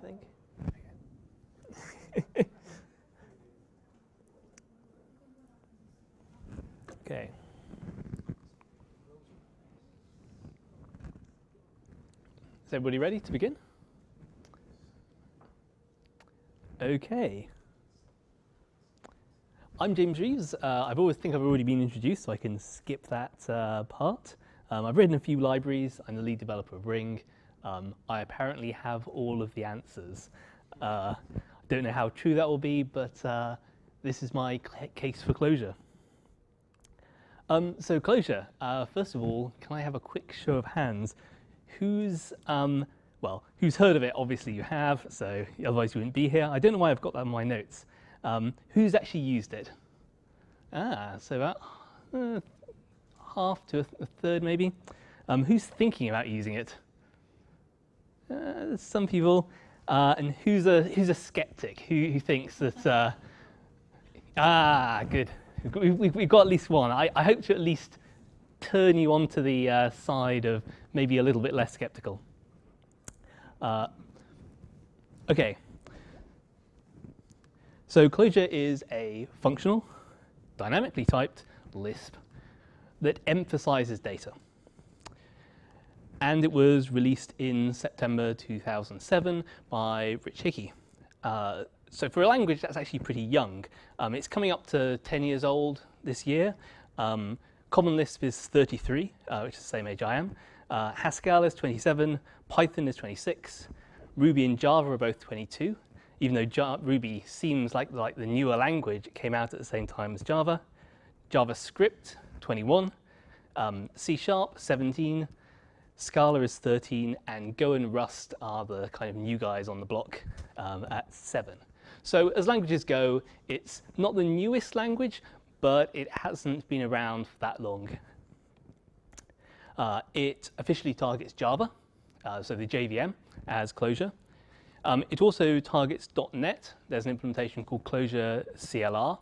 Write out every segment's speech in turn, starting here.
tape, I think. Okay. Is everybody ready to begin? Okay. I'm James Reeves. I've already been introduced, so I can skip that part. I've written a few libraries. I'm the lead developer of Ring. I apparently have all of the answers. I don't know how true that will be, but this is my case for Clojure. So Clojure, first of all, can I have a quick show of hands? Who's heard of it? Obviously you have, so otherwise you wouldn't be here. I don't know why I've got that in my notes. Who's actually used it? So about half to a third maybe. Who's thinking about using it? Some people. And who's a skeptic? Who thinks that? Good. We've got at least one. I hope to at least turn you onto the side of maybe a little bit less skeptical. Okay. So Clojure is a functional, dynamically typed Lisp that emphasizes data. And it was released in September 2007 by Rich Hickey. So for a language that's actually pretty young, it's coming up to 10 years old this year. Common Lisp is 33, which is the same age I am. Haskell is 27, Python is 26, Ruby and Java are both 22, even though Ruby seems like the newer language. It came out at the same time as Java. JavaScript, 21, C#, 17, Scala is 13, and Go and Rust are the kind of new guys on the block at 7. So as languages go, it's not the newest language, but it hasn't been around for that long. It officially targets Java, so the JVM, as Clojure. It also targets .NET. There's an implementation called Clojure CLR.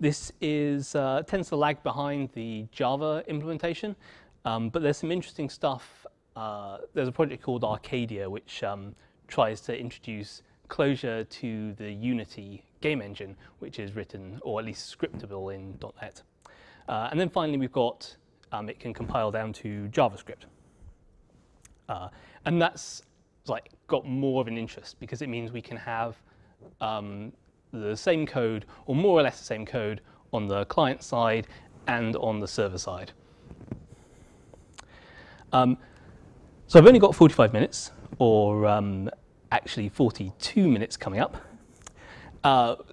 This tends to lag behind the Java implementation, but there's some interesting stuff. There's a project called Arcadia, which tries to introduce Clojure to the Unity game engine, which is written, or at least scriptable in .NET. And then finally, we've got it can compile down to JavaScript. And that's got more of an interest because it means we can have the same code, or more or less the same code, on the client side and on the server side. So I've only got 45 minutes, or actually 42 minutes coming up.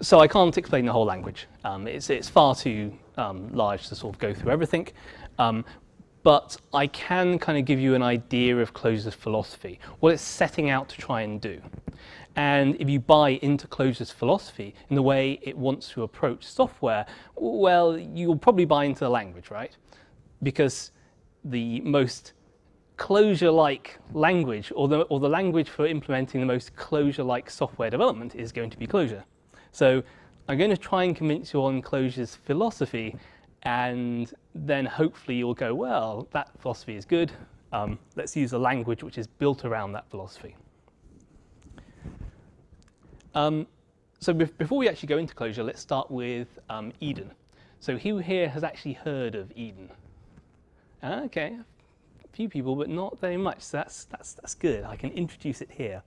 So I can't explain the whole language. It's far too large to sort of go through everything. But I can kind of give you an idea of Clojure's philosophy, what it's setting out to try and do. And if you buy into Clojure's philosophy in the way it wants to approach software, well, you'll probably buy into the language, right? Because the most Clojure-like language, or the language for implementing the most Clojure-like software development, is going to be Clojure. So I'm going to try and convince you on Clojure's philosophy, and then hopefully you'll go, well, that philosophy is good. Let's use a language which is built around that philosophy. So before we actually go into Clojure, let's start with Eden. So who here has actually heard of Eden? Okay, a few people, but not very much. So that's good. I can introduce it here.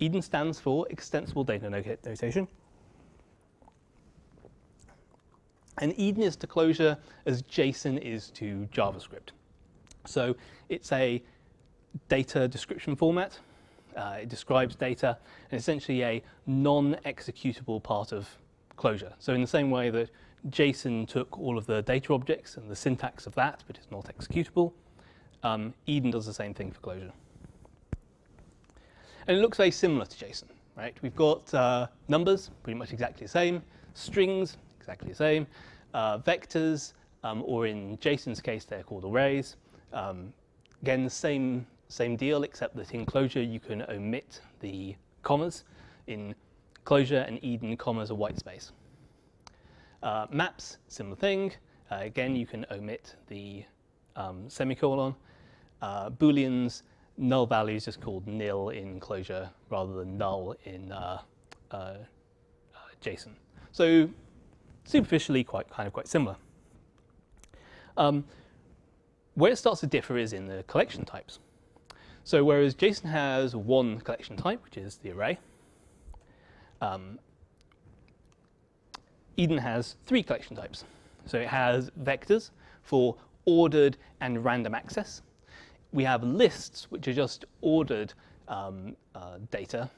Eden stands for Extensible Data Notation. And Eden is to Clojure as JSON is to JavaScript. So it's a data description format. It describes data, and essentially a non-executable part of Clojure. So in the same way that JSON took all of the data objects and the syntax of that, but it's not executable, Eden does the same thing for Clojure. And it looks very similar to JSON, right? We've got numbers, pretty much exactly the same, strings, exactly the same, vectors, or in JSON's case, they're called arrays. Again, the same deal, except that in Clojure you can omit the commas. In Clojure and Eden, commas are white space. Maps, similar thing. Again, you can omit the semicolon. Booleans, null value is just called nil in Clojure rather than null in JSON. So superficially, quite similar. Where it starts to differ is in the collection types. So whereas JSON has one collection type, which is the array, Eden has three collection types. So it has vectors for ordered and random access. We have lists, which are just ordered data.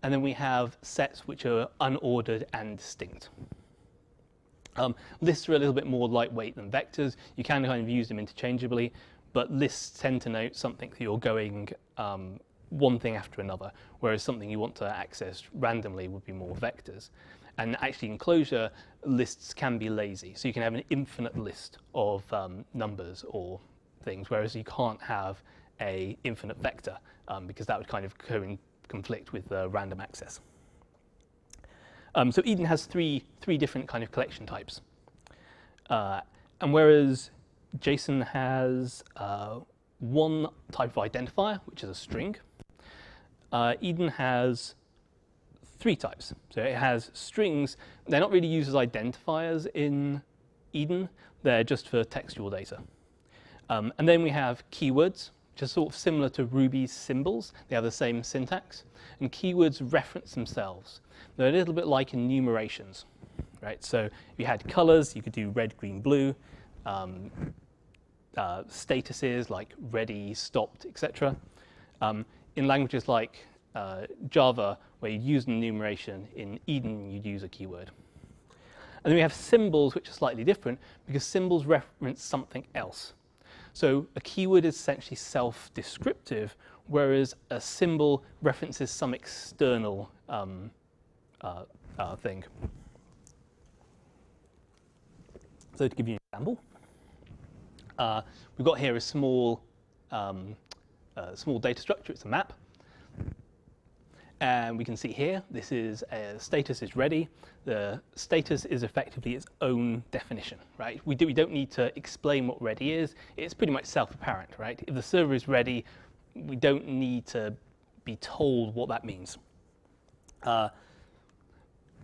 And then we have sets, which are unordered and distinct. Lists are a little bit more lightweight than vectors. You can kind of use them interchangeably, but lists tend to note something that you're going one thing after another, whereas something you want to access randomly would be more vectors. And actually in Clojure, lists can be lazy. So you can have an infinite list of numbers or things, whereas you can't have an infinite vector because that would kind of conflict with random access. So Eden has three different kind of collection types. And whereas JSON has one type of identifier, which is a string, Eden has three types. So it has strings. They're not really used as identifiers in Eden. They're just for textual data. And then we have keywords, which are sort of similar to Ruby's symbols. They have the same syntax. And keywords reference themselves. They're a little bit like enumerations, right? So if you had colors, you could do red, green, blue. Statuses like ready, stopped, etc. In languages like Java, where you use an enumeration, in Eden you'd use a keyword. And then we have symbols, which are slightly different because symbols reference something else. So a keyword is essentially self-descriptive, whereas a symbol references some external thing. So to give you an example, we've got here a small data structure. It's a map. And we can see here, this is status is ready. The status is effectively its own definition, right? We don't need to explain what ready is. It's pretty much self-apparent, right? If the server is ready, we don't need to be told what that means. The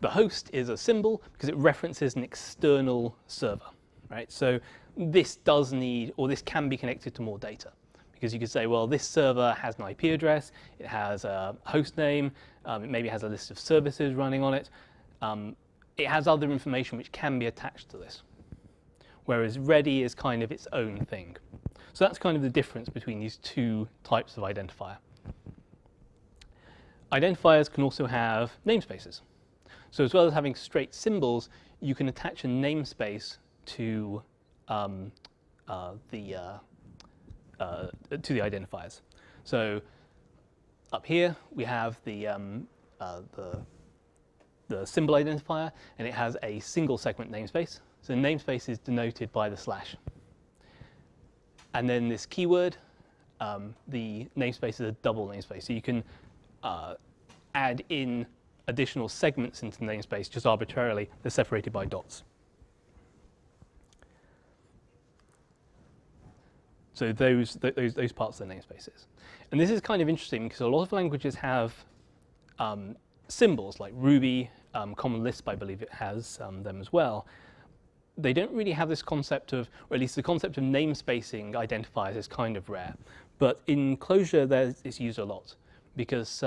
host is a symbol because it references an external server, right? So this does need, or this can be connected to more data. Because you could say, well, this server has an IP address, it has a host name, it maybe has a list of services running on it. It has other information which can be attached to this. Whereas ready is kind of its own thing. So that's kind of the difference between these two types of identifier. Identifiers can also have namespaces. So as well as having straight symbols, you can attach a namespace to the identifiers. So up here we have the symbol identifier, and it has a single segment namespace. So the namespace is denoted by the slash. And then this keyword, the namespace is a double namespace. So you can add in additional segments into the namespace just arbitrarily. They're separated by dots. So those parts of the namespaces. And this is kind of interesting because a lot of languages have symbols, like Ruby, Common Lisp, I believe it has them as well. They don't really have this concept of, or at least the concept of namespacing identifiers is kind of rare. But in Clojure, it's used a lot because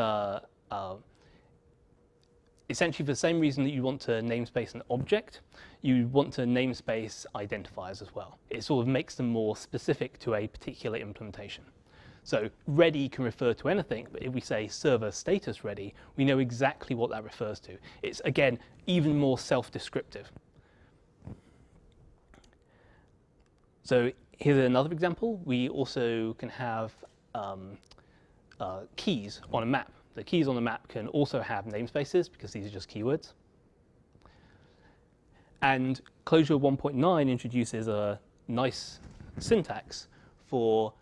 essentially for the same reason that you want to namespace an object, you want to namespace identifiers as well. It sort of makes them more specific to a particular implementation. So ready can refer to anything, but if we say server status ready, we know exactly what that refers to. It's, again, even more self-descriptive. So here's another example. We also can have keys on a map. The keys on the map can also have namespaces because these are just keywords. And Clojure 1.9 introduces a nice syntax for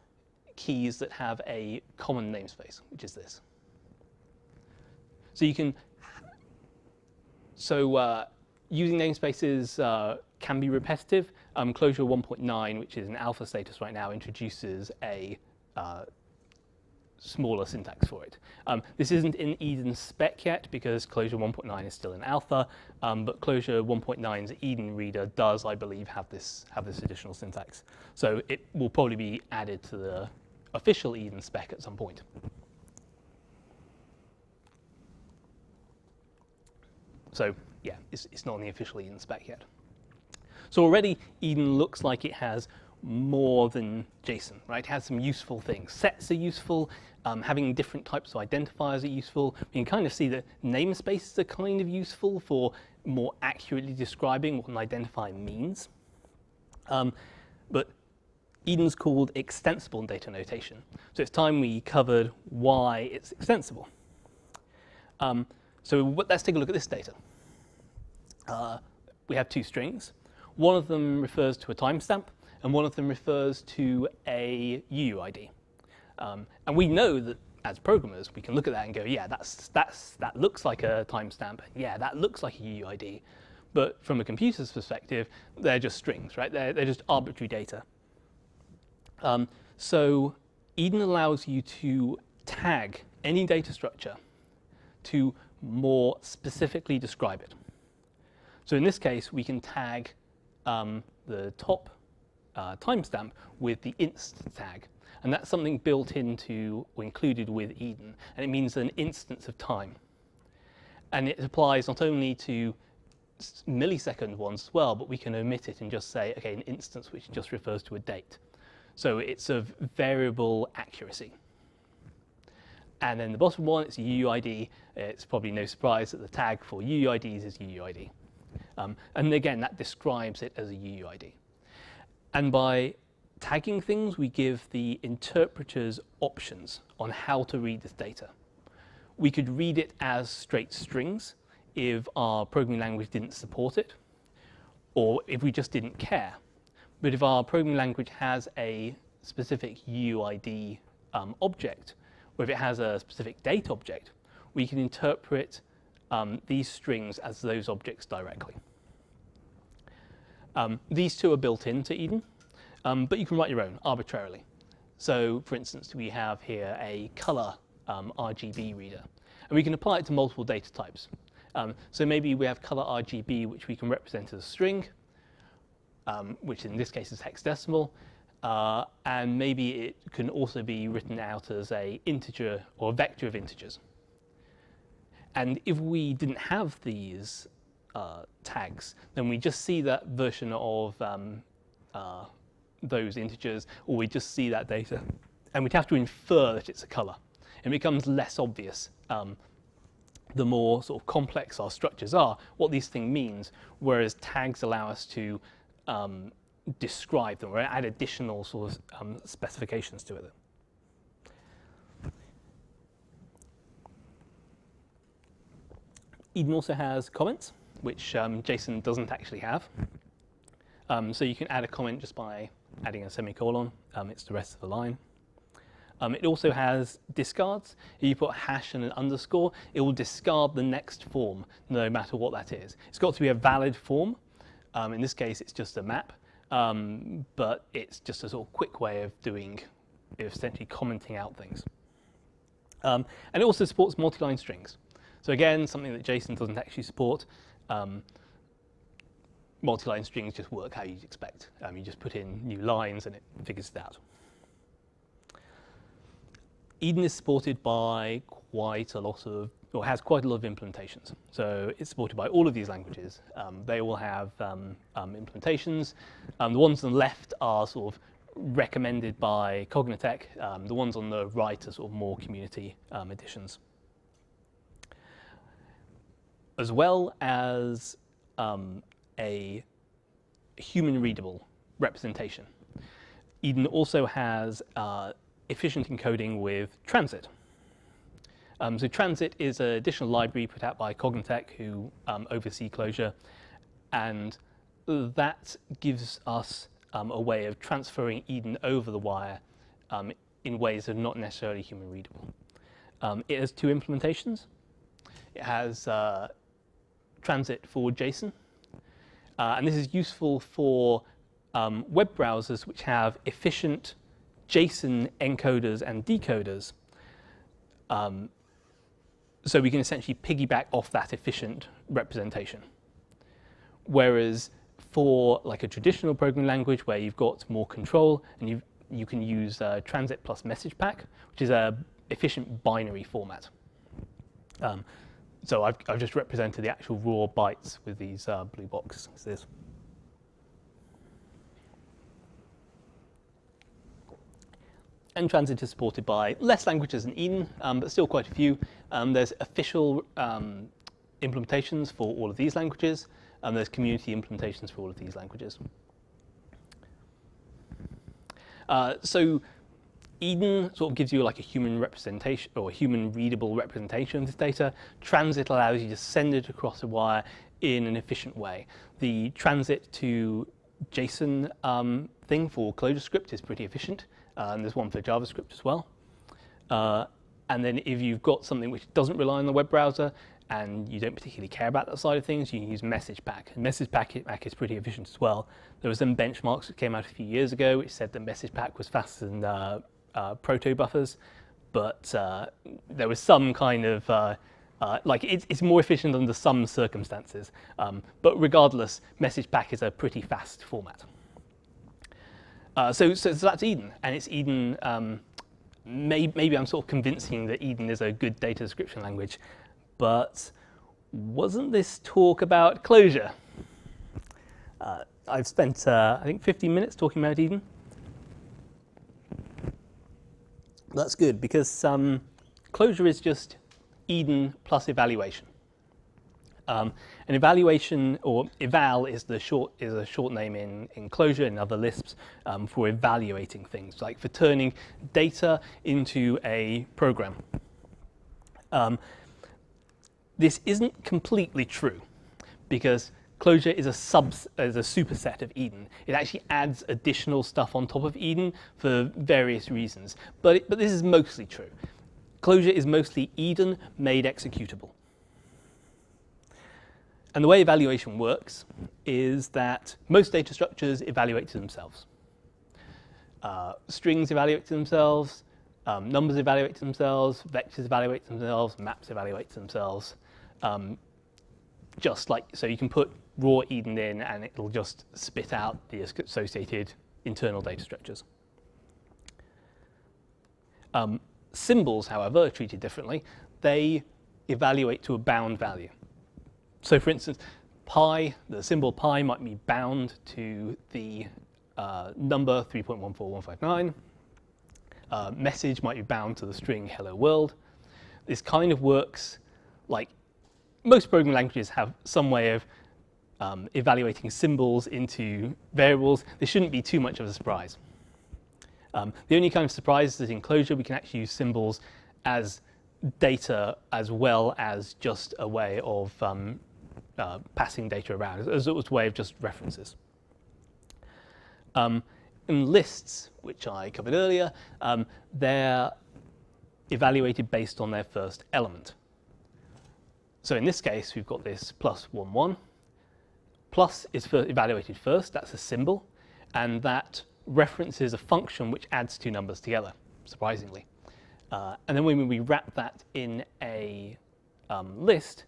keys that have a common namespace, which is this. So you can, using namespaces can be repetitive. Clojure 1.9, which is in alpha status right now, introduces a smaller syntax for it. This isn't in Eden's spec yet because Clojure 1.9 is still in alpha, but Clojure 1.9's Eden reader does, I believe, have this additional syntax. So it will probably be added to the official Eden spec at some point. So yeah, it's not in the official Eden spec yet. So already Eden looks like it has more than JSON, right? It has some useful things. Sets are useful. Having different types of identifiers are useful. We can kind of see that namespaces are kind of useful for more accurately describing what an identifier means. But Eden's called extensible data notation. So it's time we covered why it's extensible. So let's take a look at this data. We have two strings. One of them refers to a timestamp, and one of them refers to a UUID. And we know that as programmers, we can look at that and go, yeah, that looks like a timestamp. Yeah, that looks like a UUID. But from a computer's perspective, they're just strings, right? They're just arbitrary data. So Eden allows you to tag any data structure to more specifically describe it. So in this case, we can tag the top timestamp with the inst tag. And that's something built into or included with Eden. And it means an instance of time. And it applies not only to millisecond ones as well, but we can omit it and just say, OK, an instance which just refers to a date. So it's of variable accuracy. And then the bottom one, it's a UUID. It's probably no surprise that the tag for UUIDs is UUID. And again, that describes it as a UUID. And by tagging things, we give the interpreters options on how to read this data. We could read it as straight strings if our programming language didn't support it, or if we just didn't care. But if our programming language has a specific UUID object, or if it has a specific date object, we can interpret these strings as those objects directly. These two are built into Eden, but you can write your own arbitrarily. So for instance, we have here a color RGB reader, and we can apply it to multiple data types. So maybe we have color RGB, which we can represent as a string, which in this case is hexadecimal, and maybe it can also be written out as an integer or a vector of integers. And if we didn't have these tags, then we just see that version of those integers, or we just see that data, and we'd have to infer that it's a color. It becomes less obvious the more sort of complex our structures are, what these things means, whereas tags allow us to describe them or add additional sort of specifications to it. Eden also has comments, which JSON doesn't actually have. So you can add a comment just by adding a semicolon. It's the rest of the line. It also has discards. If you put a hash and an underscore, it will discard the next form, no matter what that is. It's got to be a valid form. In this case, it's just a map, but it's just a sort of quick way of essentially commenting out things. And it also supports multi-line strings. So again, something that JSON doesn't actually support. Multi-line strings just work how you'd expect. You just put in new lines and it figures it out. Eden is supported by quite a lot of, or has quite a lot of implementations. So it's supported by all of these languages. They all have implementations. The ones on the left are sort of recommended by Cognitech. The ones on the right are sort of more community editions. As well as a human-readable representation. Eden also has efficient encoding with transit. So transit is an additional library put out by Cognitech, who oversee Clojure, and that gives us a way of transferring Eden over the wire in ways that are not necessarily human readable. It has two implementations. It has transit for JSON, and this is useful for web browsers which have efficient JSON encoders and decoders So we can essentially piggyback off that efficient representation. Whereas for like a traditional programming language where you've got more control and you can use transit plus message pack, which is a efficient binary format. So I've just represented the actual raw bytes with these blue boxes. And transit is supported by less languages than Eden, but still quite a few. There's official implementations for all of these languages, and there's community implementations for all of these languages. So Eden sort of gives you like a human representation or a human readable representation of this data. Transit allows you to send it across a wire in an efficient way. The transit to JSON thing for Clojure script is pretty efficient. And there's one for JavaScript as well. And then if you've got something which doesn't rely on the web browser and you don't particularly care about that side of things, you can use message pack. And message pack is pretty efficient as well. There were some benchmarks that came out a few years ago which said that message pack was faster than proto buffers, but there was some kind of like it's more efficient under some circumstances. But regardless, message pack is a pretty fast format. So that's Eden, and it's Eden. Maybe I'm sort of convincing that Eden is a good data description language, but wasn't this talk about Clojure? I've spent, I think, 15 minutes talking about Eden. That's good, because Clojure is just Eden plus evaluation. An evaluation, or eval, is a short name in Clojure and other Lisps for evaluating things, like for turning data into a program. This isn't completely true, because Clojure is a superset of Eden. It actually adds additional stuff on top of Eden for various reasons, but this is mostly true. Clojure is mostly Eden made executable. And the way evaluation works is that most data structures evaluate to themselves. Strings evaluate to themselves, numbers evaluate to themselves, vectors evaluate to themselves, maps evaluate to themselves. Just like, so you can put raw Eden in and it'll just spit out the associated internal data structures. Symbols, however, are treated differently. They evaluate to a bound value. So for instance, pi, the symbol pi might be bound to the number 3.14159. Message might be bound to the string hello world. This kind of works like most programming languages have some way of evaluating symbols into variables. This shouldn't be too much of a surprise. The only kind of surprise is that in Clojure we can actually use symbols as data as well as just a way of passing data around, as a way of just references. In lists, which I covered earlier, they're evaluated based on their first element. So in this case, we've got this plus 1, 1. Plus is evaluated first, that's a symbol, and that references a function which adds two numbers together, surprisingly. And then when we wrap that in a list,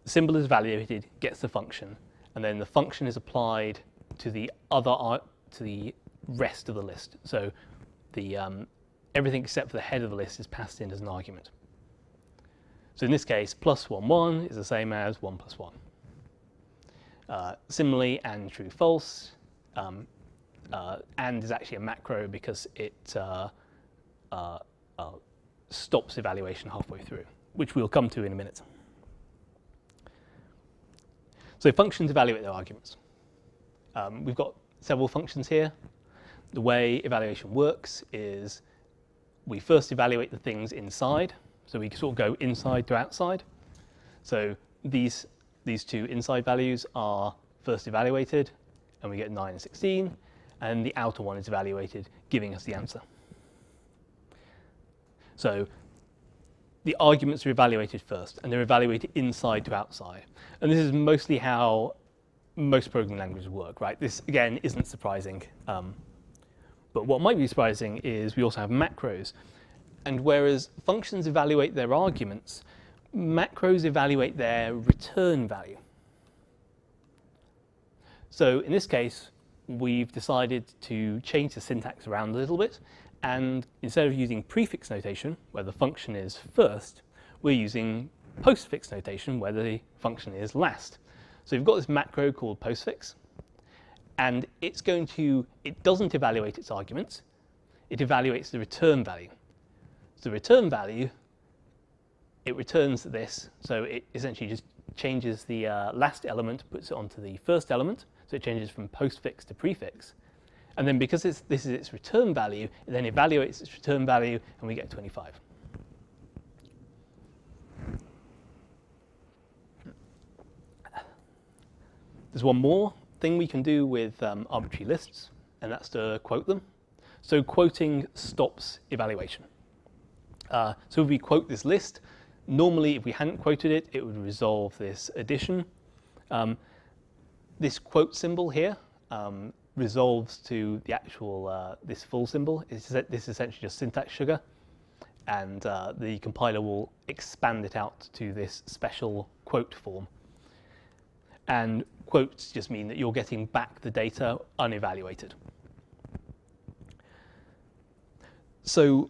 the symbol is evaluated, gets the function, and then the function is applied to the rest of the list. So the everything except for the head of the list is passed in as an argument. So in this case, plus 1, 1 is the same as 1 plus 1. Similarly, and true, false. And is actually a macro because it stops evaluation halfway through, which we'll come to in a minute. So functions evaluate their arguments. We've got several functions here. The way evaluation works is we first evaluate the things inside. So we sort of go inside to outside. So these two inside values are first evaluated, and we get 9 and 16. And the outer one is evaluated, giving us the answer. So the arguments are evaluated first, and they're evaluated inside to outside. And this is mostly how most programming languages work, right? This, again, isn't surprising. But what might be surprising is we also have macros. And whereas functions evaluate their arguments, macros evaluate their return value. So in this case, we've decided to change the syntax around a little bit, and instead of using prefix notation, where the function is first, we're using postfix notation, where the function is last. So we've got this macro called postfix, and it doesn't evaluate its arguments, it evaluates the return value. So the return value, it returns this, so it essentially just changes the last element, puts it onto the first element, so it changes from postfix to prefix. And then because this is its return value, it then evaluates its return value, and we get 25. There's one more thing we can do with arbitrary lists, and that's to quote them. So quoting stops evaluation. So if we quote this list, normally if we hadn't quoted it, it would resolve this addition. This quote symbol here resolves to the actual, this full symbol. This is essentially just syntax sugar, and the compiler will expand it out to this special quote form. And quotes just mean that you're getting back the data unevaluated. So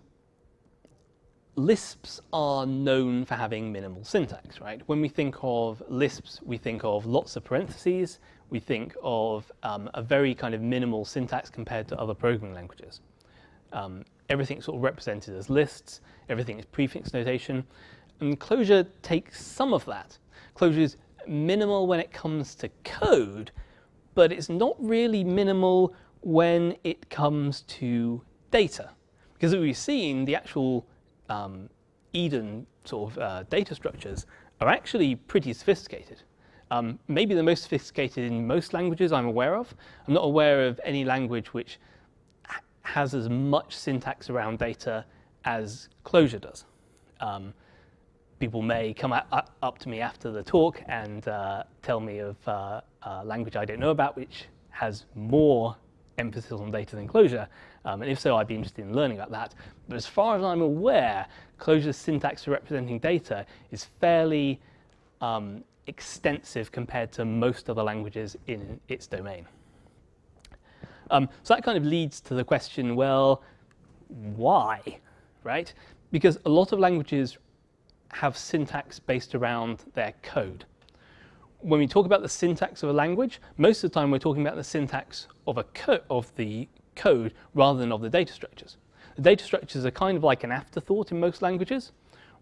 Lisps are known for having minimal syntax, right? When we think of Lisps, we think of lots of parentheses. We think of a very kind of minimal syntax compared to other programming languages. Everything's sort of represented as lists. Everything is prefix notation. And Clojure takes some of that. Clojure is minimal when it comes to code, but it's not really minimal when it comes to data. Because as we've seen, the actual Eden sort of data structures are actually pretty sophisticated. Maybe the most sophisticated in most languages I'm aware of. I'm not aware of any language which has as much syntax around data as Clojure does. People may come up to me after the talk and tell me of a language I don't know about which has more emphasis on data than Clojure, and if so, I'd be interested in learning about that. But as far as I'm aware, Clojure's syntax for representing data is fairly extensive compared to most other languages in its domain. So that kind of leads to the question, well, why, right? Because a lot of languages have syntax based around their code. When we talk about the syntax of a language, most of the time we're talking about the syntax of the code rather than of the data structures. The data structures are kind of like an afterthought in most languages,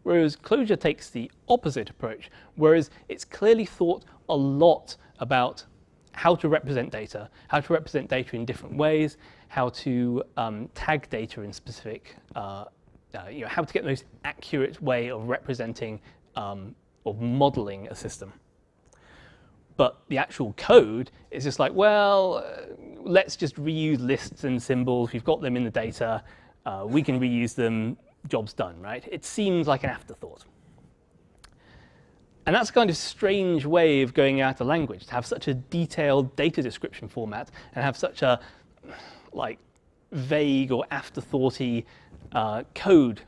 whereas Clojure takes the opposite approach, whereas it's clearly thought a lot about how to represent data in different ways, how to tag data in specific, how to get the most accurate way of representing or modeling a system. But the actual code is just like, well, let's just reuse lists and symbols. We've got them in the data. We can reuse them. Job's done, right? It seems like an afterthought. And that's a kind of strange way of going out a language, to have such a detailed data description format and have such a like vague or afterthoughty code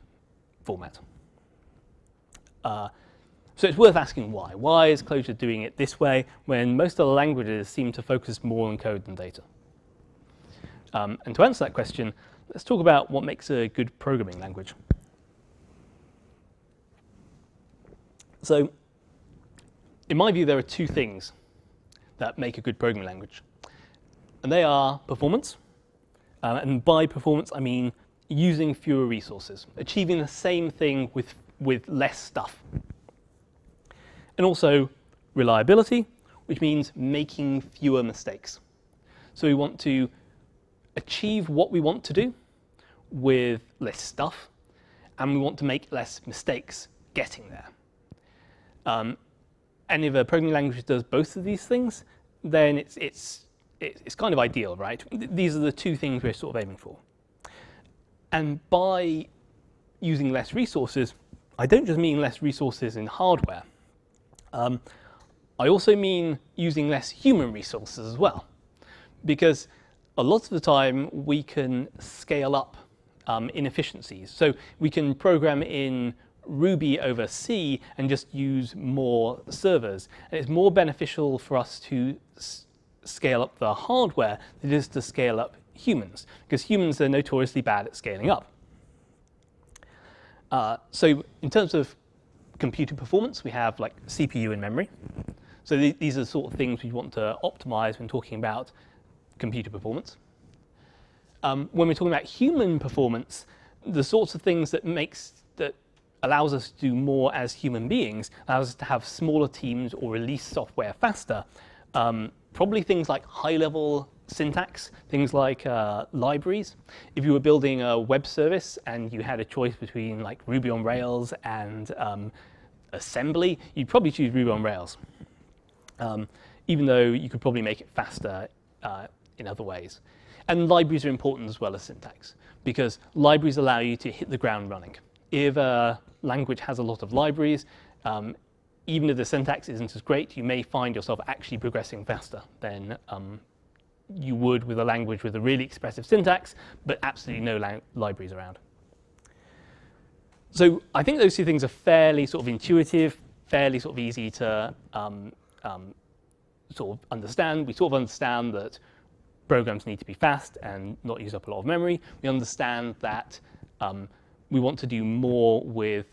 format. So it's worth asking why. Why is Clojure doing it this way when most other languages seem to focus more on code than data? And to answer that question, let's talk about what makes a good programming language. So in my view, there are two things that make a good programming language. And they are performance. And by performance, I mean using fewer resources, achieving the same thing with less stuff. And also reliability, which means making fewer mistakes. So we want to achieve what we want to do with less stuff, and we want to make less mistakes getting there. And if a programming language does both of these things, then it's kind of ideal, right? These are the two things we're sort of aiming for. And by using less resources, I don't just mean less resources in hardware. I also mean using less human resources as well, because a lot of the time we can scale up inefficiencies. So we can program in Ruby over C and just use more servers. And it's more beneficial for us to scale up the hardware than it is to scale up humans, because humans are notoriously bad at scaling up. So in terms of computer performance, we have like CPU and memory. So these are the sort of things we want to optimize when talking about computer performance. When we're talking about human performance, the sorts of things that allows us to do more as human beings, allows us to have smaller teams or release software faster. Probably things like high-level syntax, things like libraries. If you were building a web service and you had a choice between like Ruby on Rails and assembly, you'd probably choose Ruby on Rails, even though you could probably make it faster in other ways. And libraries are important as well as syntax, because libraries allow you to hit the ground running. If a language has a lot of libraries, even if the syntax isn't as great, you may find yourself actually progressing faster than you would with a language with a really expressive syntax, but absolutely no libraries around. So I think those two things are fairly sort of intuitive, fairly sort of easy to sort of understand. We sort of understand that programs need to be fast and not use up a lot of memory. We understand that we want to do more with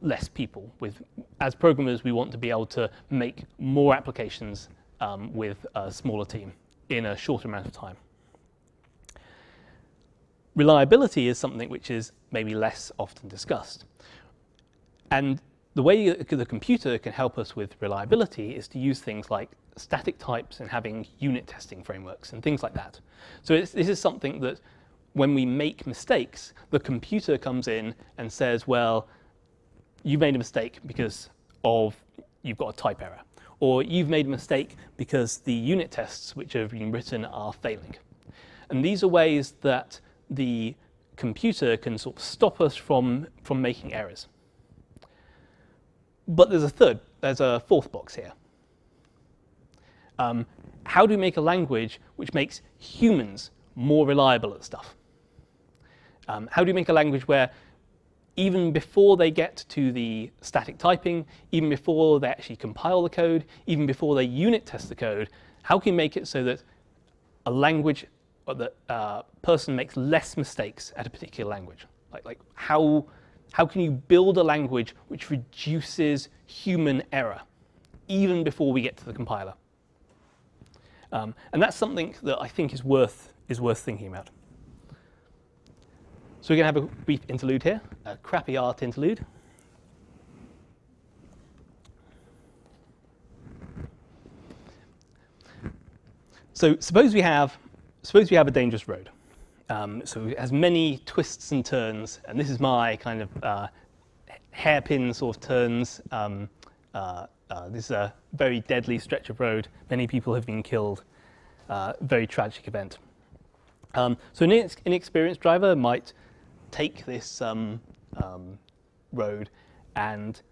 less people. As programmers, we want to be able to make more applications with a smaller team in a shorter amount of time. Reliability is something which is maybe less often discussed. And the way the computer can help us with reliability is to use things like static types and having unit testing frameworks and things like that. So this is something that when we make mistakes, the computer comes in and says, well, you made a mistake because you've got a type error, or you've made a mistake because the unit tests which have been written are failing. And these are ways that the computer can sort of stop us from making errors. But there's a fourth box here. How do we make a language which makes humans more reliable at stuff? How do you make a language where even before they get to the static typing, even before they actually compile the code, even before they unit test the code, how can you make it so that a language or that a person makes less mistakes at a particular language? Like how can you build a language which reduces human error even before we get to the compiler? And that's something that I think is worth thinking about. So we're going to have a brief interlude here, a crappy art interlude. So suppose we have a dangerous road. So it has many twists and turns, and this is my kind of hairpin sort of turns. This is a very deadly stretch of road. Many people have been killed. Very tragic event. So an inexperienced driver might take this road and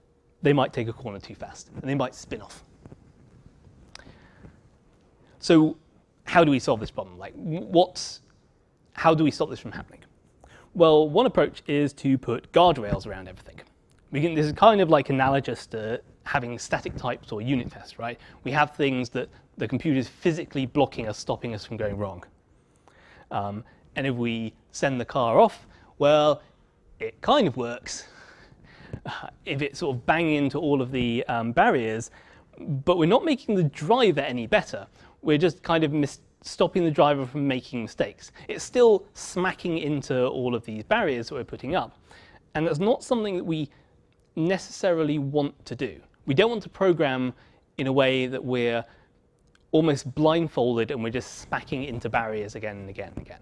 they might take a corner too fast and they might spin off. So how do we solve this problem? How do we stop this from happening? Well, one approach is to put guardrails around everything. This is kind of like analogous to having static types or unit tests, right? We have things that the computer is physically blocking us, stopping us from going wrong. And if we send the car off, well, it kind of works if it's sort of banging into all of the barriers, but we're not making the driver any better. We're just kind of stopping the driver from making mistakes. It's still smacking into all of these barriers that we're putting up. And that's not something that we necessarily want to do. We don't want to program in a way that we're almost blindfolded and we're just smacking into barriers again and again and again.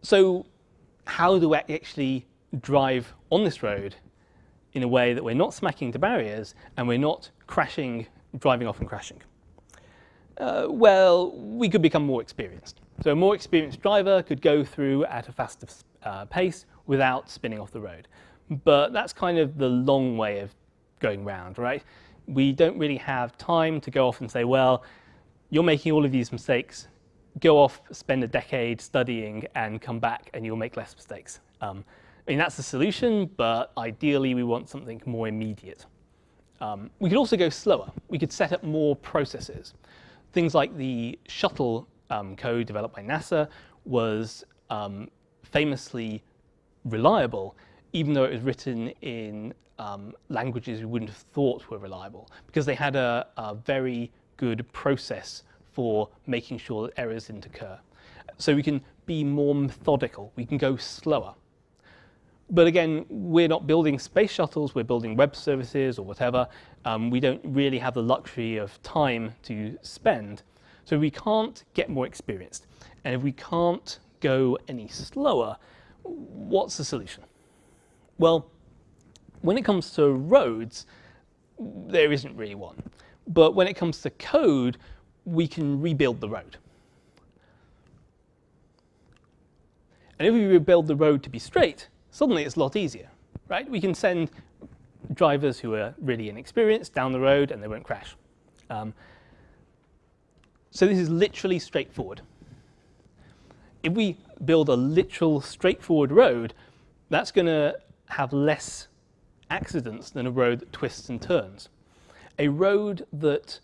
So how do we actually drive on this road in a way that we're not smacking into barriers and we're not crashing, driving off and crashing? Well, we could become more experienced. So a more experienced driver could go through at a faster pace without spinning off the road. But that's kind of the long way of going round, right? We don't really have time to go off and say, well, you're making all of these mistakes. go off, spend a decade studying, and come back, and you'll make less mistakes. I mean, that's the solution, but ideally we want something more immediate. We could also go slower. We could set up more processes. Things like the shuttle code developed by NASA was famously reliable, even though it was written in languages we wouldn't have thought were reliable, because they had a very good process for making sure that errors didn't occur. So we can be more methodical. We can go slower. But again, we're not building space shuttles, we're building web services or whatever. We don't really have the luxury of time to spend. So we can't get more experienced. And if we can't go any slower, what's the solution? Well, when it comes to roads, there isn't really one. But when it comes to code, we can rebuild the road. And if we rebuild the road to be straight, suddenly it's a lot easier, right? We can send drivers who are really inexperienced down the road and they won't crash. So this is literally straightforward. If we build a literal straightforward road, that's going to have less accidents than a road that twists and turns. A road that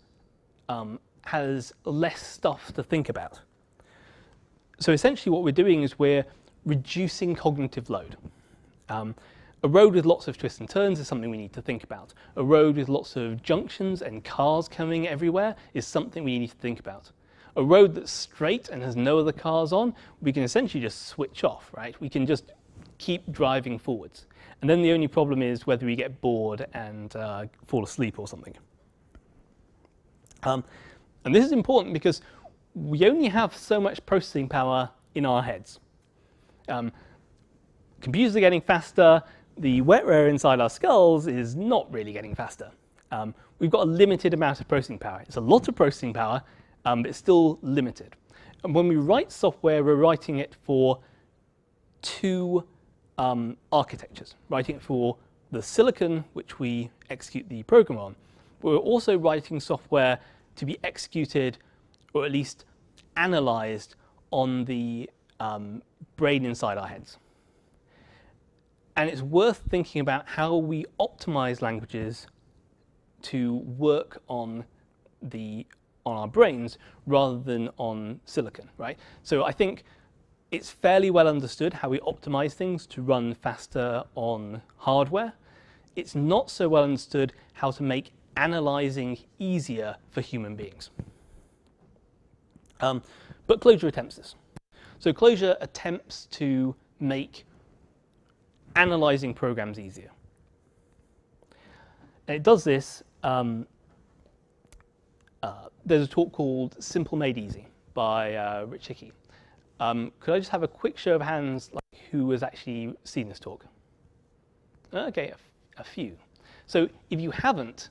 has less stuff to think about. So essentially what we're doing is we're reducing cognitive load. A road with lots of twists and turns is something we need to think about. A road with lots of junctions and cars coming everywhere is something we need to think about. A road that's straight and has no other cars on, we can essentially just switch off, right? We can just keep driving forwards. And then the only problem is whether we get bored and fall asleep or something. And this is important because we only have so much processing power in our heads. Computers are getting faster. The wet air inside our skulls is not really getting faster. We've got a limited amount of processing power. It's a lot of processing power, but it's still limited. And when we write software, we're writing it for two architectures. Writing it for the silicon, which we execute the program on. But we're also writing software to be executed, or at least analyzed, on the brain inside our heads. And it's worth thinking about how we optimize languages to work on our brains rather than on silicon, right? So I think it's fairly well understood how we optimize things to run faster on hardware. It's not so well understood how to make analyzing easier for human beings. But Clojure attempts this. So Clojure attempts to make analyzing programs easier. And it does this. There's a talk called Simple Made Easy by Rich Hickey. Could I just have a quick show of hands, like, who has actually seen this talk? Okay, a few. So if you haven't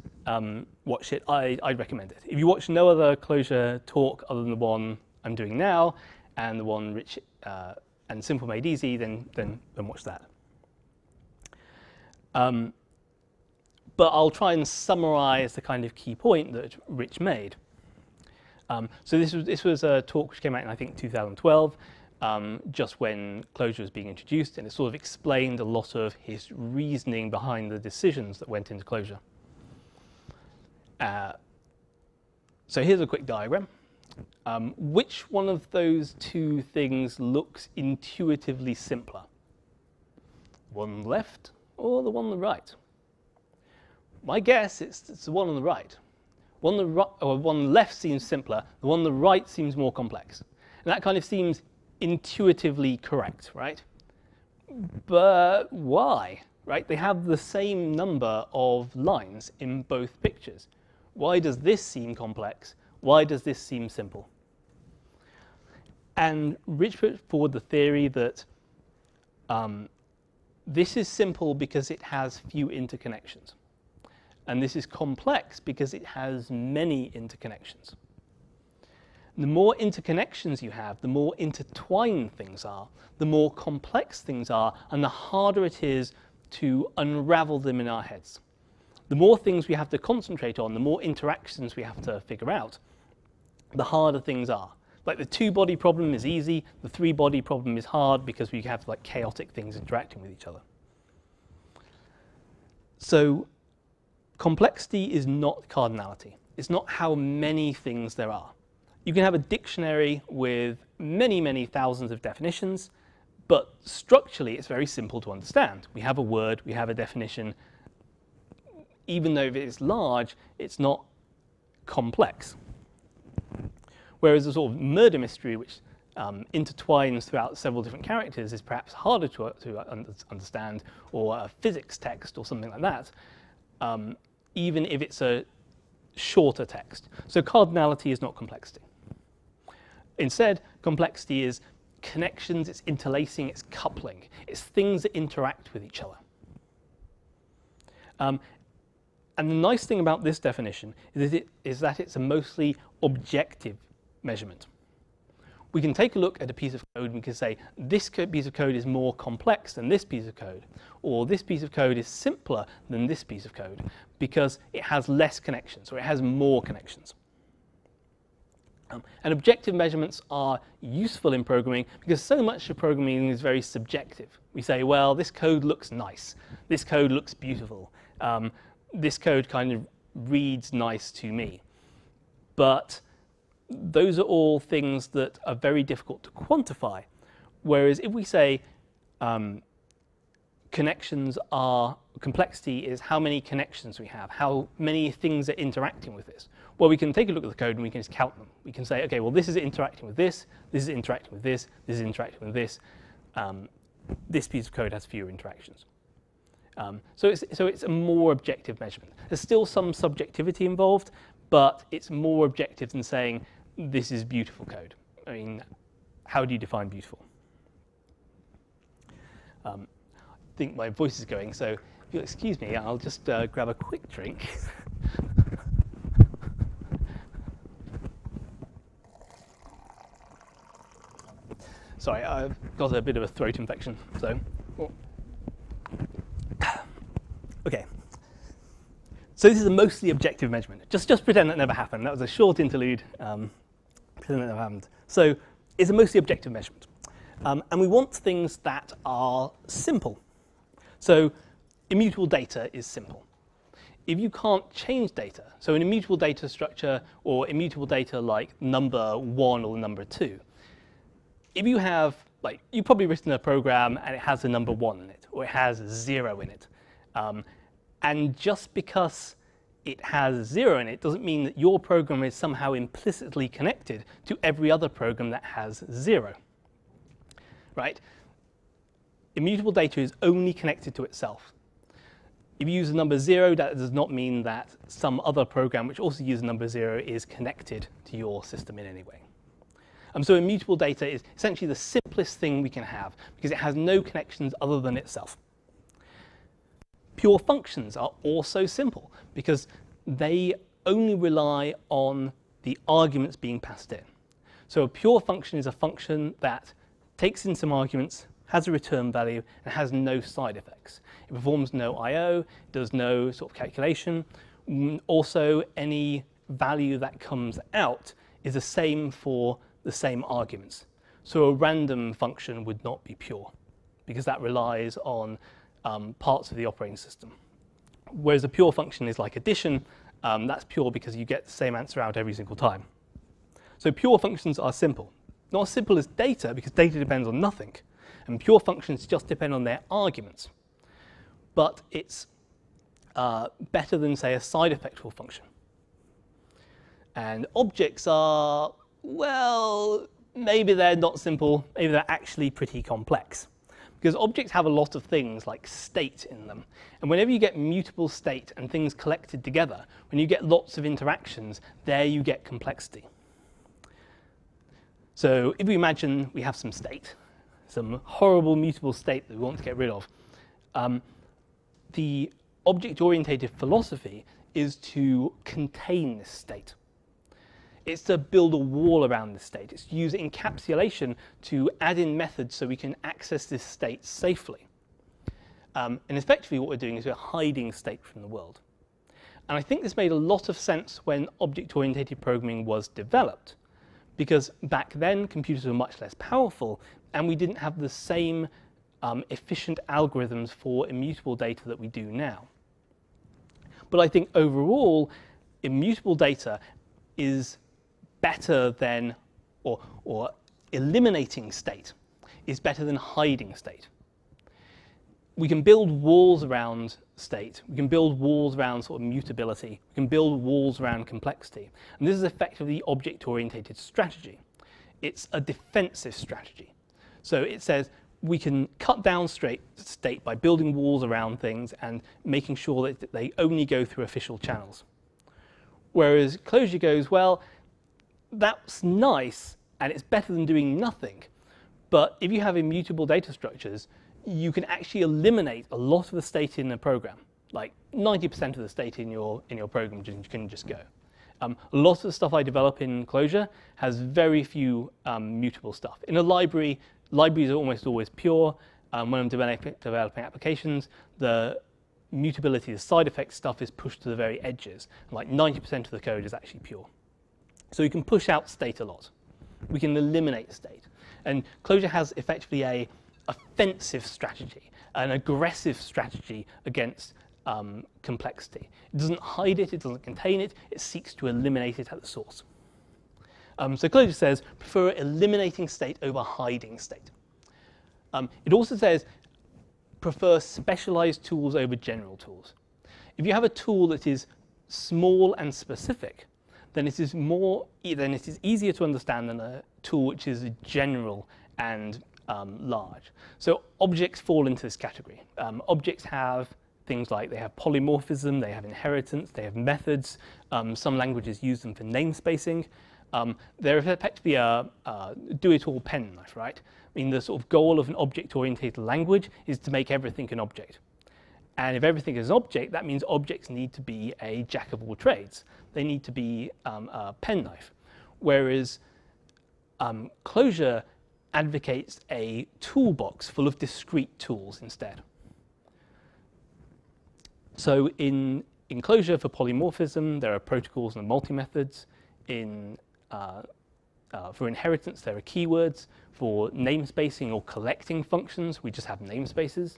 watched it, I'd recommend it. If you watch no other Clojure talk other than the one I'm doing now and the one Rich and Simple Made Easy, then watch that. But I'll try and summarize the kind of key point that Rich made. So this was a talk which came out in, I think, 2012, just when Clojure was being introduced, and it sort of explained a lot of his reasoning behind the decisions that went into Clojure. So here's a quick diagram. Which one of those two things looks intuitively simpler? The one on the left or the one on the right? My guess it's the one on the right. One on the left seems simpler, the one on the right seems more complex. And that kind of seems intuitively correct, right? But why? Right? They have the same number of lines in both pictures. Why does this seem complex? Why does this seem simple? And Rich put forward the theory that this is simple because it has few interconnections. And this is complex because it has many interconnections. The more interconnections you have, the more intertwined things are, the more complex things are, and the harder it is to unravel them in our heads. The more things we have to concentrate on, the more interactions we have to figure out, the harder things are. Like the two-body problem is easy, the three-body problem is hard because we have like chaotic things interacting with each other. So complexity is not cardinality. It's not how many things there are. You can have a dictionary with many, many thousands of definitions, but structurally it's very simple to understand. We have a word, we have a definition. Even though it's large, it's not complex. Whereas a sort of murder mystery, which intertwines throughout several different characters, is perhaps harder to understand, or a physics text or something like that, even if it's a shorter text. So cardinality is not complexity. Instead, complexity is connections, it's interlacing, it's coupling. It's things that interact with each other. And the nice thing about this definition is that it's a mostly objective measurement. We can take a look at a piece of code and we can say, this piece of code is more complex than this piece of code, or this piece of code is simpler than this piece of code, because it has less connections, or it has more connections. And objective measurements are useful in programming because so much of programming is very subjective. We say, well, this code looks nice, this code looks beautiful, this code kind of reads nice to me. But those are all things that are very difficult to quantify. Whereas if we say complexity is how many connections we have, how many things are interacting with this. Well, we can take a look at the code and we can just count them. We can say, okay, well, this is interacting with this is interacting with this is interacting with this. This piece of code has fewer interactions. So it's a more objective measurement. There's still some subjectivity involved, but it's more objective than saying, this is beautiful code. I mean, how do you define beautiful? I think my voice is going, so if you'll excuse me, I'll just grab a quick drink. Sorry, I've got a bit of a throat infection, so. Okay. So this is a mostly objective measurement. Just pretend that never happened. That was a short interlude. Pretend that never happened. So it's a mostly objective measurement. And we want things that are simple. So immutable data is simple. If you can't change data, so an immutable data structure or immutable data like number 1 or number 2, if you have, like, you've probably written a program and it has a number 1 in it, or it has a 0 in it. And just because it has 0 in it doesn't mean that your program is somehow implicitly connected to every other program that has 0. Right? Immutable data is only connected to itself. If you use the number 0, that does not mean that some other program which also uses number 0 is connected to your system in any way. So immutable data is essentially the simplest thing we can have because it has no connections other than itself. Pure functions are also simple because they only rely on the arguments being passed in. So a pure function is a function that takes in some arguments, has a return value, and has no side effects. It performs no I/O, does no sort of calculation. Also, any value that comes out is the same for the same arguments. So a random function would not be pure because that relies on parts of the operating system. Whereas a pure function is like addition, that's pure because you get the same answer out every single time. So pure functions are simple. Not as simple as data because data depends on nothing. And pure functions just depend on their arguments. But it's better than, say, a side effectful function. And objects are, well, maybe they're not simple, maybe they're actually pretty complex. Because objects have a lot of things like state in them. And whenever you get mutable state and things collected together, when you get lots of interactions, there you get complexity. So if we imagine we have some state, some horrible mutable state that we want to get rid of, the object-oriented philosophy is to contain this state. It's to build a wall around this state. It's to use encapsulation to add in methods so we can access this state safely. And effectively what we're doing is we're hiding state from the world. And I think this made a lot of sense when object-oriented programming was developed, because back then computers were much less powerful and we didn't have the same efficient algorithms for immutable data that we do now. But I think overall, immutable data is better than, or eliminating state is better than hiding state. We can build walls around state. We can build walls around sort of mutability. We can build walls around complexity. And this is effectively object-oriented strategy. It's a defensive strategy. So it says we can cut down state by building walls around things and making sure that they only go through official channels. Whereas Clojure goes, well, that's nice and it's better than doing nothing. But if you have immutable data structures, you can actually eliminate a lot of the state in a program. Like 90% of the state in your program can just go. A lot of the stuff I develop in Clojure has very few mutable stuff. In a library, libraries are almost always pure. When I'm developing applications, the mutability, the side effect stuff is pushed to the very edges. Like 90% of the code is actually pure. So you can push out state a lot. We can eliminate state. And Clojure has effectively a offensive strategy, an aggressive strategy against complexity. It doesn't hide it, it doesn't contain it, it seeks to eliminate it at the source. So Clojure says, prefer eliminating state over hiding state. It also says, prefer specialized tools over general tools. If you have a tool that is small and specific, then it is easier to understand than a tool which is general and large. So objects fall into this category. Objects have things like they have polymorphism, they have inheritance, they have methods. Some languages use them for namespacing. They're effectively a do-it-all penknife, right? I mean, the sort of goal of an object-oriented language is to make everything an object. And if everything is an object, that means objects need to be a jack of all trades. They need to be a penknife. Whereas Clojure advocates a toolbox full of discrete tools instead. So in Clojure for polymorphism, there are protocols and multi-methods. For inheritance, there are keywords. For namespacing or collecting functions, we just have namespaces.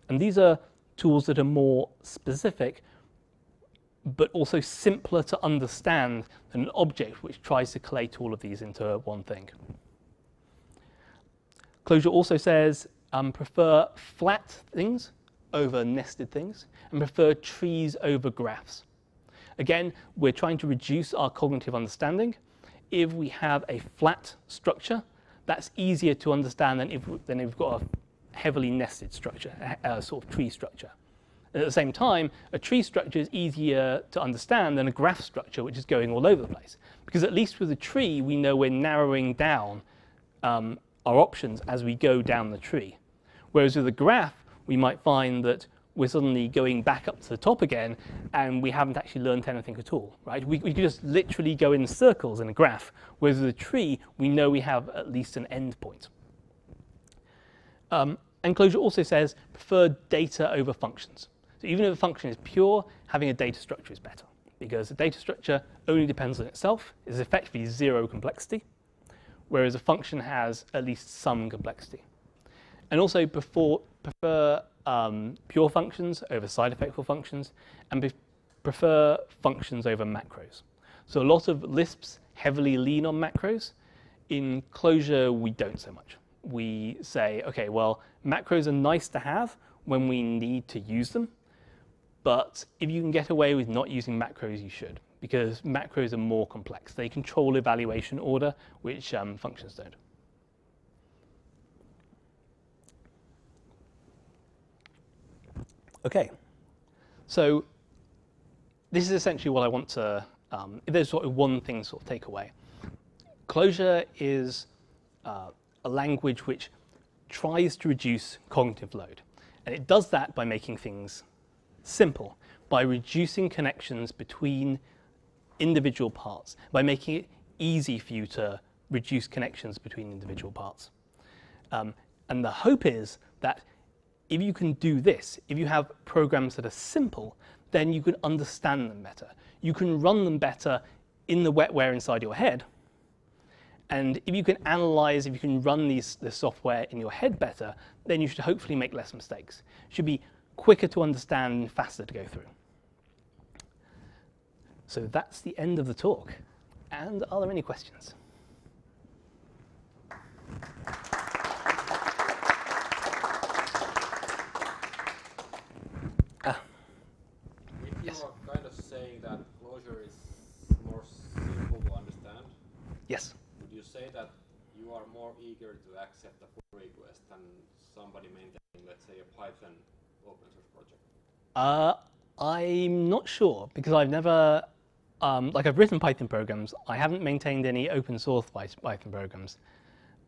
And these are tools that are more specific, but also simpler to understand than an object which tries to collate all of these into one thing. Clojure also says prefer flat things over nested things and prefer trees over graphs. Again, we're trying to reduce our cognitive understanding. If we have a flat structure, that's easier to understand than if we've got a heavily nested structure, a sort of tree structure. And at the same time, a tree structure is easier to understand than a graph structure, which is going all over the place. Because at least with a tree, we know we're narrowing down our options as we go down the tree. Whereas with a graph, we might find that we're suddenly going back up to the top again, and we haven't actually learned anything at all, right? We could just literally go in circles in a graph, whereas with a tree, we know we have at least an end point. And Clojure also says, prefer data over functions. So even if a function is pure, having a data structure is better, because a data structure only depends on itself, is effectively zero complexity, whereas a function has at least some complexity. And also prefer pure functions over side effectful functions, and prefer functions over macros. So a lot of Lisps heavily lean on macros. In Clojure, we don't so much. We say, okay, well, macros are nice to have when we need to use them, but if you can get away with not using macros, you should, because macros are more complex. They control evaluation order, which functions don't. Okay, so this is essentially what I want to, if there's sort of one thing to sort of take away. Clojure is a language which tries to reduce cognitive load. And it does that by making things simple, by reducing connections between individual parts, by making it easy for you to reduce connections between individual parts. And the hope is that if you can do this, if you have programs that are simple, then you can understand them better. You can run them better in the wetware inside your head. And if you can analyze, if you can run this software in your head better, then you should hopefully make less mistakes. It should be quicker to understand and faster to go through. So that's the end of the talk. And are there any questions? If you are kind of saying that Clojure is more simple to understand, yes. would you say that you are more eager to accept a pull request than somebody maintaining, let's say, a Python open source project? I'm not sure because I've never, like I've written Python programs. I haven't maintained any open source Python programs.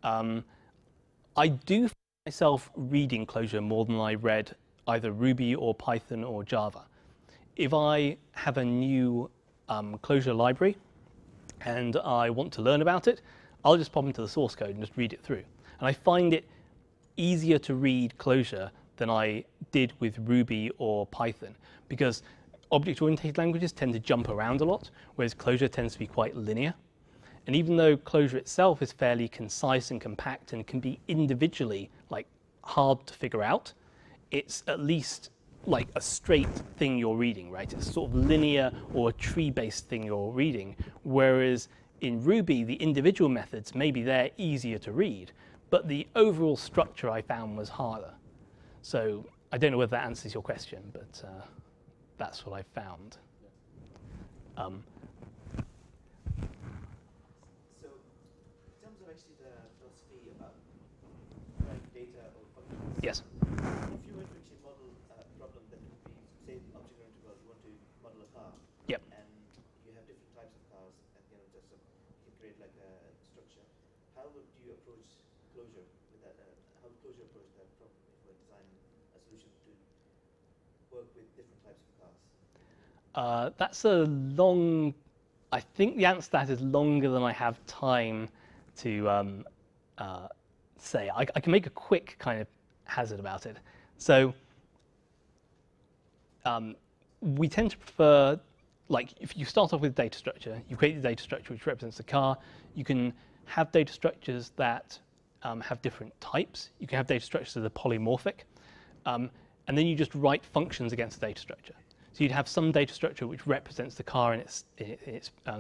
I do find myself reading Clojure more than I read either Ruby or Python or Java. If I have a new Clojure library and I want to learn about it, I'll just pop into the source code and just read it through. And I find it easier to read Clojure than I did with Ruby or Python because object-oriented languages tend to jump around a lot, whereas Clojure tends to be quite linear. And even though Clojure itself is fairly concise and compact and can be individually like hard to figure out, it's at least like a straight thing you're reading, right? It's sort of linear or a tree-based thing you're reading, whereas in Ruby, the individual methods, maybe they're easier to read, but the overall structure I found was harder. So I don't know whether that answers your question, but that's what I found. So in terms of actually the philosophy about data or functions, yes. if you were to actually model a problem that would be, say, object-oriented world, you want to model a car, Yep. and you have different types of cars, and you can create like a structure. How would you approach Clojure with that? How would Clojure approach that problem if you were designing a solution to work with different types of cars? That's a long, I think the answer to that is longer than I have time to say. I can make a quick kind of hazard about it. So we tend to prefer, like if you start off with data structure, you create the data structure which represents the car. You can have data structures that have different types. You can have data structures that are polymorphic. And then you just write functions against the data structure. So you'd have some data structure which represents the car in its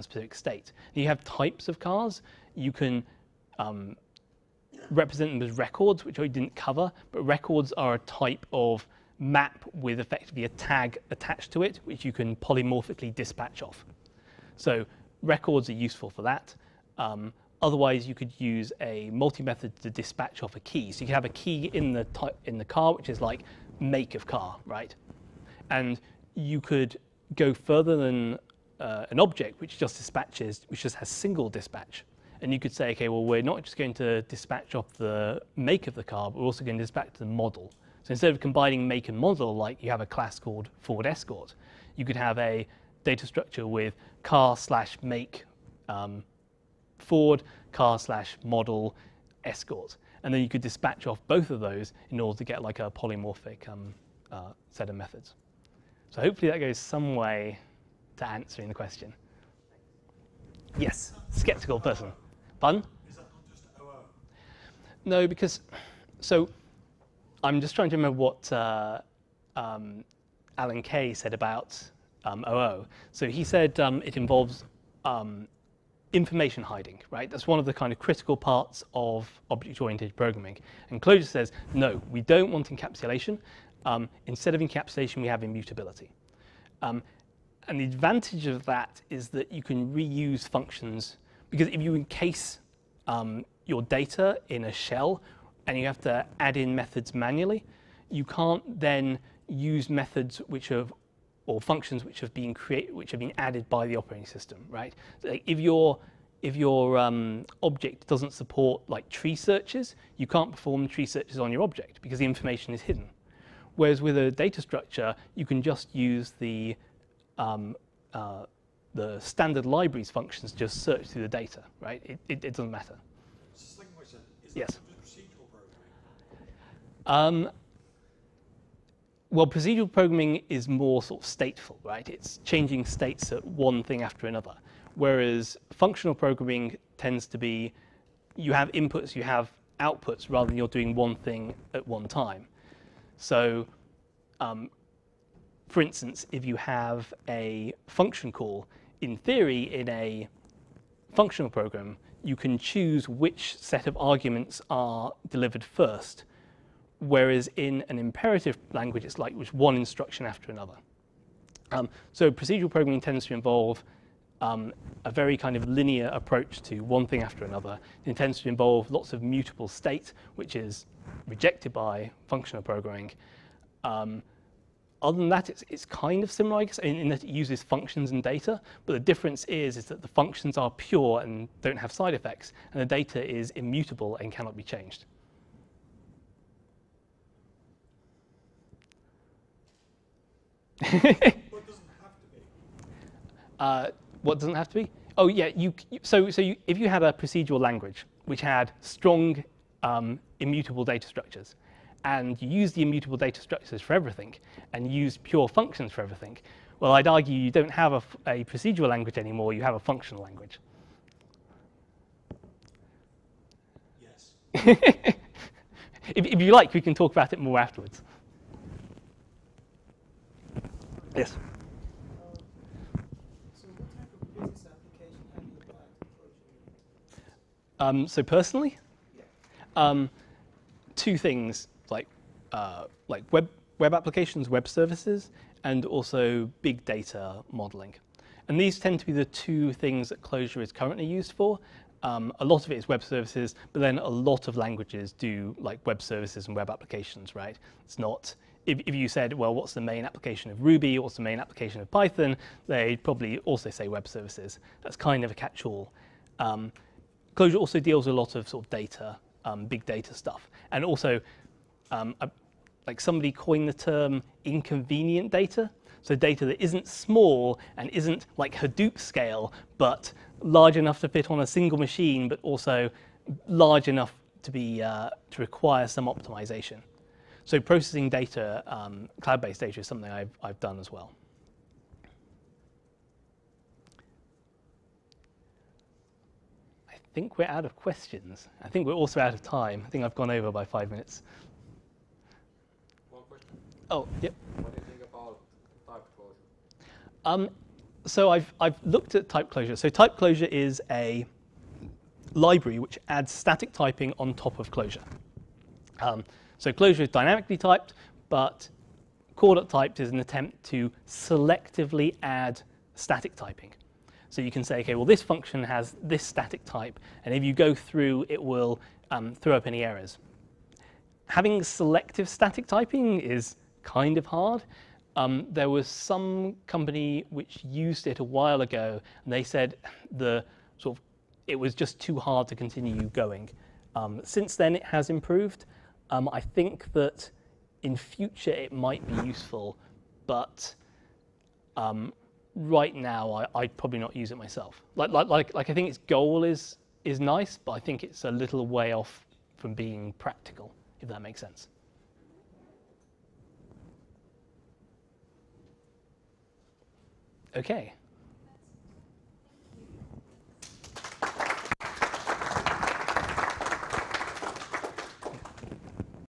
specific state. And you have types of cars. You can represent them as records, which I didn't cover, but records are a type of map with effectively a tag attached to it, which you can polymorphically dispatch off. So records are useful for that. Otherwise, you could use a multi-method to dispatch off a key. So you can have a key in the car, which is like make of car, right? And you could go further than an object which just dispatches, which just has single dispatch. And you could say, okay, well, we're not just going to dispatch off the make of the car, but we're also going to dispatch the model. So instead of combining make and model, like you have a class called Ford Escort, you could have a data structure with car/make Ford, car/model Escort. And then you could dispatch off both of those in order to get like a polymorphic set of methods. So hopefully that goes some way to answering the question. Yes, skeptical person. Pardon? Is that not just OO? No, because, so I'm just trying to remember what Alan Kay said about OO. So he said it involves information hiding, right? That's one of the kind of critical parts of object-oriented programming. And Clojure says, no, we don't want encapsulation. Instead of encapsulation, we have immutability. And the advantage of that is that you can reuse functions, because if you encase your data in a shell and you have to add in methods manually, you can't then use methods which have, or functions which have been added by the operating system, right? So like if your object doesn't support like tree searches, you can't perform tree searches on your object because the information is hidden. Whereas with a data structure, you can just use the standard libraries functions to just search through the data, right? It doesn't matter. Is Yes. that just procedural programming? Well, procedural programming is more sort of stateful, right? It's changing states at one thing after another. Whereas functional programming tends to be you have inputs, you have outputs, rather than you're doing one thing at one time. So, for instance, if you have a function call, in theory, in a functional program, you can choose which set of arguments are delivered first, whereas in an imperative language, it's like one instruction after another. So procedural programming tends to involve a very kind of linear approach to one thing after another. It tends to involve lots of mutable state, which is rejected by functional programming. Other than that, it's kind of similar, I guess, in that it uses functions and data, but the difference is that the functions are pure and don't have side effects, and the data is immutable and cannot be changed. What doesn't have to be? What doesn't have to be? Oh yeah, if you had a procedural language which had strong immutable data structures, and you use the immutable data structures for everything, and use pure functions for everything, well, I'd argue you don't have a procedural language anymore, you have a functional language. Yes. If you like, we can talk about it more afterwards. Yes? So what type of business application have you applied to Clojure? So personally, Yeah. two things like web applications, web services, and also big data modeling. And these tend to be the two things that Clojure is currently used for. A lot of it is web services, but then a lot of languages do like web services and web applications, right? It's not, if you said, well, what's the main application of Ruby, what's the main application of Python, they'd probably also say web services. That's kind of a catch-all. Clojure also deals with a lot of sort of data, big data stuff. And also, like somebody coined the term inconvenient data. So data that isn't small and isn't like Hadoop scale, but large enough to fit on a single machine, but also large enough to be to require some optimization. So processing data, cloud-based data, is something I've done as well. I think we're out of questions. I think we're also out of time. I think I've gone over by 5 minutes. One question. Oh, yep. What do you think about type closure? So I've looked at type closure. So type closure is a library which adds static typing on top of Clojure. So Clojure is dynamically typed, but core.typed is an attempt to selectively add static typing. So you can say, okay, well, this function has this static type, and if you go through, it will throw up any errors. Having selective static typing is kind of hard. There was some company which used it a while ago, and they said it was just too hard to continue going. Since then, it has improved. I think that in future it might be useful, but right now I'd probably not use it myself. Like I think its goal is nice, but I think it's a little way off from being practical, if that makes sense. Okay.